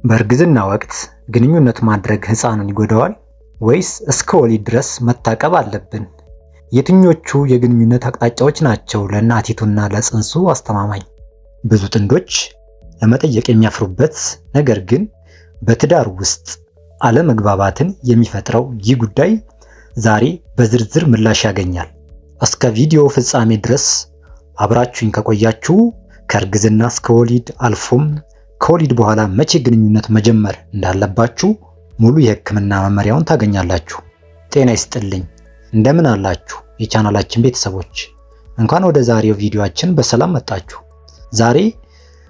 በእርግዝና ወቅት ግንኙነት ማድረግ ህፃኑን ይጎዳዋል ወይስ እስከ ወሊድ ድረስ መታቀብ አለብን? የትኞቹ የግንኙነት አቅጣጫዎች ናቸው ለእናቲቱና ለጽንሱ አስተማማኝ? ብዙ ጥንዶች ለመጠየቅ የሚያፍሩበት ነገር ግን በትዳር ውስጥ አለመግባባትን የሚፈጥረው ይህ ጉዳይ ዛሬ በዝርዝር ምላሽ ያገኛል። እስከ ቪዲዮ ፍጻሜ ድረስ አብራችሁኝ ከቆያችሁ ከእርግዝና እስከ ወሊድ አልፎም ከወሊድ በኋላ መቼ ግንኙነት መጀመር እንዳለባችሁ ሙሉ የህክምና መመሪያውን ታገኛላችሁ። ጤና ይስጥልኝ፣ እንደምን አላችሁ የቻናላችን ቤተሰቦች? እንኳን ወደ ዛሬው ቪዲዮአችን በሰላም መጣችሁ። ዛሬ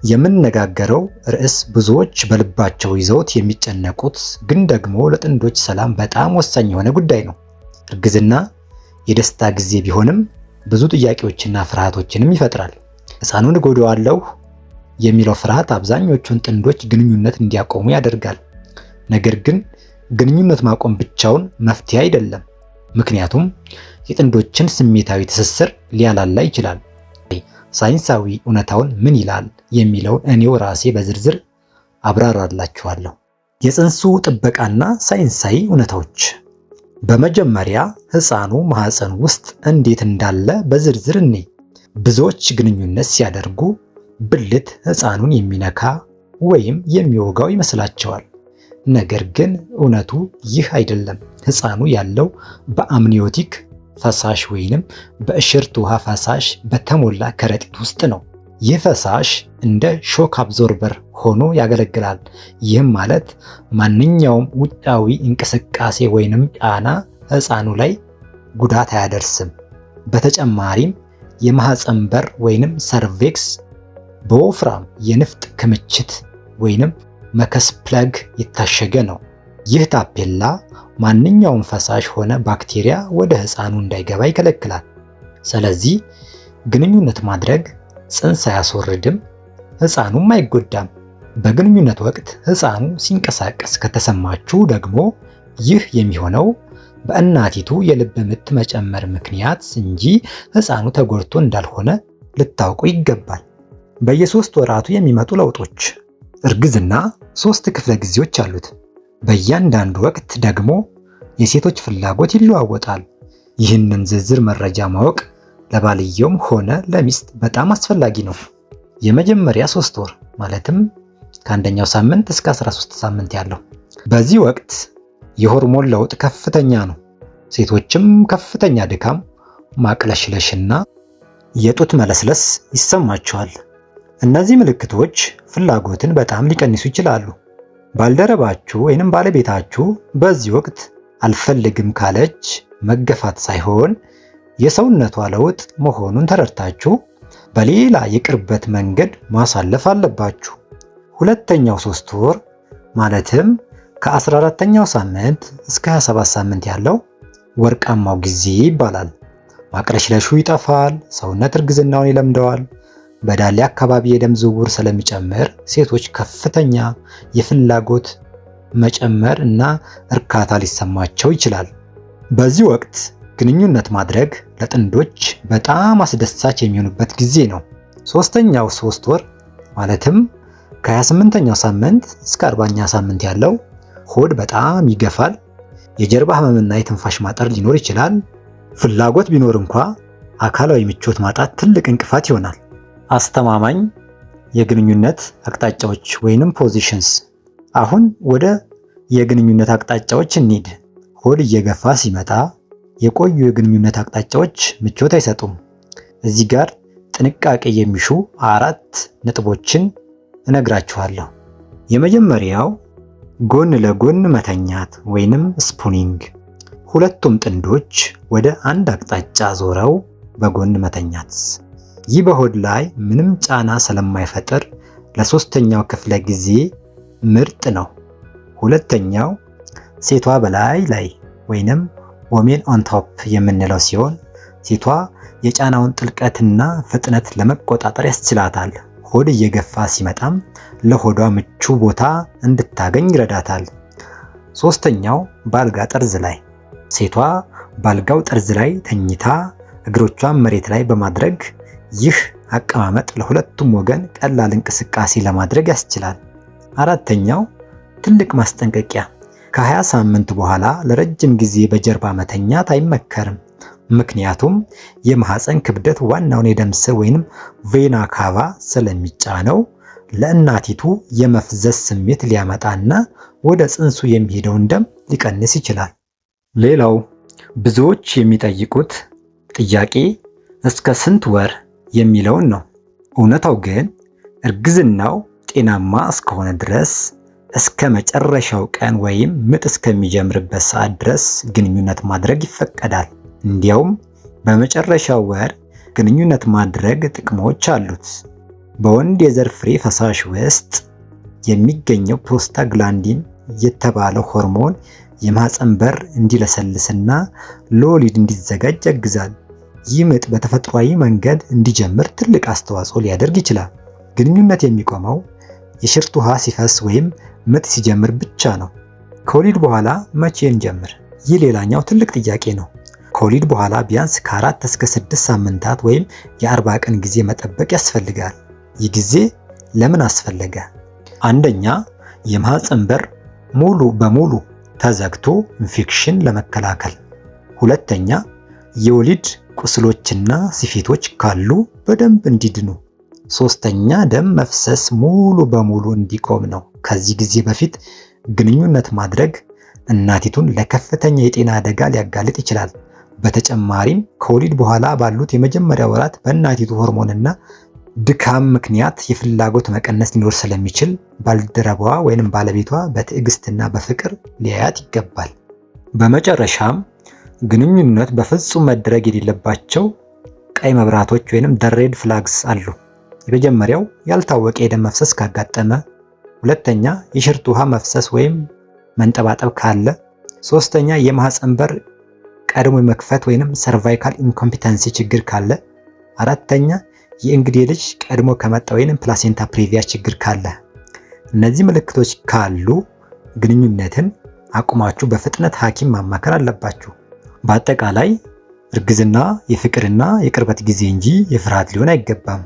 የምንነጋገረው ርዕስ ብዙዎች በልባቸው ይዘውት የሚጨነቁት ግን ደግሞ ለጥንዶች ሰላም በጣም ወሳኝ የሆነ ጉዳይ ነው። እርግዝና የደስታ ጊዜ ቢሆንም ብዙ ጥያቄዎችና ፍርሃቶችንም ይፈጥራል። ህፃኑን እጎዳዋለሁ የሚለው ፍርሃት አብዛኞቹን ጥንዶች ግንኙነት እንዲያቆሙ ያደርጋል። ነገር ግን ግንኙነት ማቆም ብቻውን መፍትሄ አይደለም። ምክንያቱም የጥንዶችን ስሜታዊ ትስስር ሊያላላ ይችላል። ሳይንሳዊ እውነታውን ምን ይላል የሚለውን እኔው ራሴ በዝርዝር አብራራላችኋለሁ። የጽንሱ ጥበቃና ሳይንሳዊ እውነታዎች። በመጀመሪያ ህፃኑ ማህፀን ውስጥ እንዴት እንዳለ በዝርዝር እንይ። ብዙዎች ግንኙነት ሲያደርጉ ብልት ህፃኑን የሚነካ ወይም የሚወጋው ይመስላቸዋል። ነገር ግን እውነቱ ይህ አይደለም። ህፃኑ ያለው በአምኒዮቲክ ፈሳሽ ወይንም በእሽርት ውሃ ፈሳሽ በተሞላ ከረጢት ውስጥ ነው። ይህ ፈሳሽ እንደ ሾክ አብዞርበር ሆኖ ያገለግላል። ይህም ማለት ማንኛውም ውጫዊ እንቅስቃሴ ወይንም ጫና ህፃኑ ላይ ጉዳት አያደርስም። በተጨማሪም የማህፀን በር ወይንም ሰርቬክስ በወፍራም የንፍጥ ክምችት ወይንም መከስ ፕለግ የታሸገ ነው። ይህ ታፔላ ማንኛውም ፈሳሽ ሆነ ባክቴሪያ ወደ ህፃኑ እንዳይገባ ይከለክላል። ስለዚህ ግንኙነት ማድረግ ጽንስ አያስወርድም፣ ህፃኑም አይጎዳም። በግንኙነት ወቅት ህፃኑ ሲንቀሳቀስ ከተሰማችሁ ደግሞ ይህ የሚሆነው በእናቲቱ የልብ ምት መጨመር ምክንያት እንጂ ህፃኑ ተጎድቶ እንዳልሆነ ልታውቁ ይገባል። በየሶስት ወራቱ የሚመጡ ለውጦች። እርግዝና 3 ክፍለ ጊዜዎች አሉት። በእያንዳንዱ ወቅት ደግሞ የሴቶች ፍላጎት ይለዋወጣል። ይህንን ዝርዝር መረጃ ማወቅ ለባልየውም ሆነ ለሚስት በጣም አስፈላጊ ነው። የመጀመሪያ 3 ወር ማለትም ከአንደኛው ሳምንት እስከ 13 ሳምንት ያለው። በዚህ ወቅት የሆርሞን ለውጥ ከፍተኛ ነው። ሴቶችም ከፍተኛ ድካም፣ ማቅለሽለሽና የጡት መለስለስ ይሰማቸዋል። እነዚህ ምልክቶች ፍላጎትን በጣም ሊቀንሱ ይችላሉ። ባልደረባችሁ ወይንም ባለቤታችሁ በዚህ ወቅት አልፈልግም ካለች መገፋት ሳይሆን የሰውነቷ ለውጥ መሆኑን ተረድታችሁ በሌላ የቅርበት መንገድ ማሳለፍ አለባችሁ። ሁለተኛው 3 ወር ማለትም ከ14ኛው ሳምንት እስከ 27 ሳምንት ያለው ወርቃማው ጊዜ ይባላል። ማቅለሽለሹ ይጠፋል፣ ሰውነት እርግዝናውን ይለምደዋል። በዳሌ አካባቢ የደም ዝውውር ስለሚጨምር ሴቶች ከፍተኛ የፍላጎት መጨመር እና እርካታ ሊሰማቸው ይችላል። በዚህ ወቅት ግንኙነት ማድረግ ለጥንዶች በጣም አስደሳች የሚሆኑበት ጊዜ ነው። ሶስተኛው 3 ወር ማለትም ከ28ኛው ሳምንት እስከ 40ኛ ሳምንት ያለው ሆድ በጣም ይገፋል። የጀርባ ህመምና የትንፋሽ ማጠር ሊኖር ይችላል። ፍላጎት ቢኖር እንኳ አካላዊ ምቾት ማጣት ትልቅ እንቅፋት ይሆናል። አስተማማኝ የግንኙነት አቅጣጫዎች ወይንም ፖዚሽንስ። አሁን ወደ የግንኙነት አቅጣጫዎች እንሂድ። ሆድ እየገፋ ሲመጣ የቆዩ የግንኙነት አቅጣጫዎች ምቾት አይሰጡም። እዚህ ጋር ጥንቃቄ የሚሹ 4 ነጥቦችን እነግራችኋለሁ። የመጀመሪያው ጎን ለጎን መተኛት ወይንም ስፑኒንግ። ሁለቱም ጥንዶች ወደ አንድ አቅጣጫ ዞረው በጎን መተኛት። ይህ በሆድ ላይ ምንም ጫና ስለማይፈጥር ለሶስተኛው ክፍለ ጊዜ ምርጥ ነው። ሁለተኛው ሴቷ በላይ ላይ ወይንም ወሜን ኦን ቶፕ የምንለው ሲሆን ሴቷ የጫናውን ጥልቀትና ፍጥነት ለመቆጣጠር ያስችላታል። ሆድ እየገፋ ሲመጣም ለሆዷ ምቹ ቦታ እንድታገኝ ይረዳታል። ሶስተኛው ባልጋ ጠርዝ ላይ ሴቷ ባልጋው ጠርዝ ላይ ተኝታ እግሮቿን መሬት ላይ በማድረግ ይህ አቀማመጥ ለሁለቱም ወገን ቀላል እንቅስቃሴ ለማድረግ ያስችላል። አራተኛው ትልቅ ማስጠንቀቂያ፣ ከ20 ሳምንት በኋላ ለረጅም ጊዜ በጀርባ መተኛት አይመከርም። ምክንያቱም የማህፀን ክብደት ዋናውን የደም ስር ወይንም ቬና ካቫ ስለሚጫነው ለእናቲቱ የመፍዘዝ ስሜት ሊያመጣና ወደ ጽንሱ የሚሄደውን ደም ሊቀንስ ይችላል። ሌላው ብዙዎች የሚጠይቁት ጥያቄ እስከ ስንት ወር የሚለውን ነው። እውነታው ግን እርግዝናው ጤናማ እስከሆነ ድረስ እስከ መጨረሻው ቀን ወይም ምጥ እስከሚጀምርበት ሰዓት ድረስ ግንኙነት ማድረግ ይፈቀዳል። እንዲያውም በመጨረሻው ወር ግንኙነት ማድረግ ጥቅሞች አሉት። በወንድ የዘር ፍሬ ፈሳሽ ውስጥ የሚገኘው ፕሮስታግላንዲን የተባለው ሆርሞን የማህፀን በር እንዲለሰልስና ለወሊድ እንዲዘጋጅ ያግዛል። ይህ ምጥ በተፈጥሯዊ መንገድ እንዲጀምር ትልቅ አስተዋጽኦ ሊያደርግ ይችላል። ግንኙነት የሚቆመው የሽርት ውሃ ሲፈስ ወይም ምጥ ሲጀምር ብቻ ነው። ከወሊድ በኋላ መቼ እንጀምር? ይህ ሌላኛው ትልቅ ጥያቄ ነው። ከወሊድ በኋላ ቢያንስ ከ4 እስከ 6 ሳምንታት ወይም የ40 ቀን ጊዜ መጠበቅ ያስፈልጋል። ይህ ጊዜ ለምን አስፈለገ? አንደኛ፣ የማህፀን በር ሙሉ በሙሉ ተዘግቶ ኢንፌክሽን ለመከላከል። ሁለተኛ፣ የወሊድ ቁስሎችና ስፌቶች ካሉ በደንብ እንዲድኑ። ሶስተኛ፣ ደም መፍሰስ ሙሉ በሙሉ እንዲቆም ነው። ከዚህ ጊዜ በፊት ግንኙነት ማድረግ እናቲቱን ለከፍተኛ የጤና አደጋ ሊያጋልጥ ይችላል። በተጨማሪም ከወሊድ በኋላ ባሉት የመጀመሪያ ወራት በእናቲቱ ሆርሞንና ድካም ምክንያት የፍላጎት መቀነስ ሊኖር ስለሚችል ባልደረባዋ ወይንም ባለቤቷ በትዕግስትና በፍቅር ሊያያት ይገባል። በመጨረሻም ግንኙነት በፍጹም መደረግ የሌለባቸው ቀይ መብራቶች ወይንም ሬድ ፍላግስ አሉ። የመጀመሪያው ያልታወቀ የደም መፍሰስ ካጋጠመ፣ ሁለተኛ የሽርት ውሃ መፍሰስ ወይም መንጠባጠብ ካለ፣ ሶስተኛ የማህፀን በር ቀድሞ የመክፈት ወይንም ሰርቫይካል ኢንኮምፒተንሲ ችግር ካለ፣ አራተኛ የእንግዴ ልጅ ቀድሞ ከመጣ ወይንም ፕላሴንታ ፕሬቪያ ችግር ካለ። እነዚህ ምልክቶች ካሉ ግንኙነትን አቁማችሁ በፍጥነት ሐኪም ማማከር አለባችሁ። በአጠቃላይ እርግዝና የፍቅርና የቅርበት ጊዜ እንጂ የፍርሃት ሊሆን አይገባም።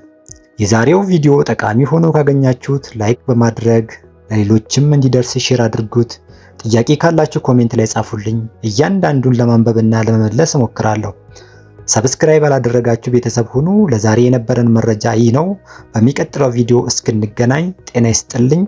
የዛሬው ቪዲዮ ጠቃሚ ሆኖ ካገኛችሁት ላይክ በማድረግ ለሌሎችም እንዲደርስ ሼር አድርጉት። ጥያቄ ካላችሁ ኮሜንት ላይ ጻፉልኝ። እያንዳንዱን ለማንበብና ለመመለስ እሞክራለሁ። ሰብስክራይብ ያላደረጋችሁ ቤተሰብ ሁኑ። ለዛሬ የነበረን መረጃ ይህ ነው። በሚቀጥለው ቪዲዮ እስክንገናኝ ጤና ይስጥልኝ።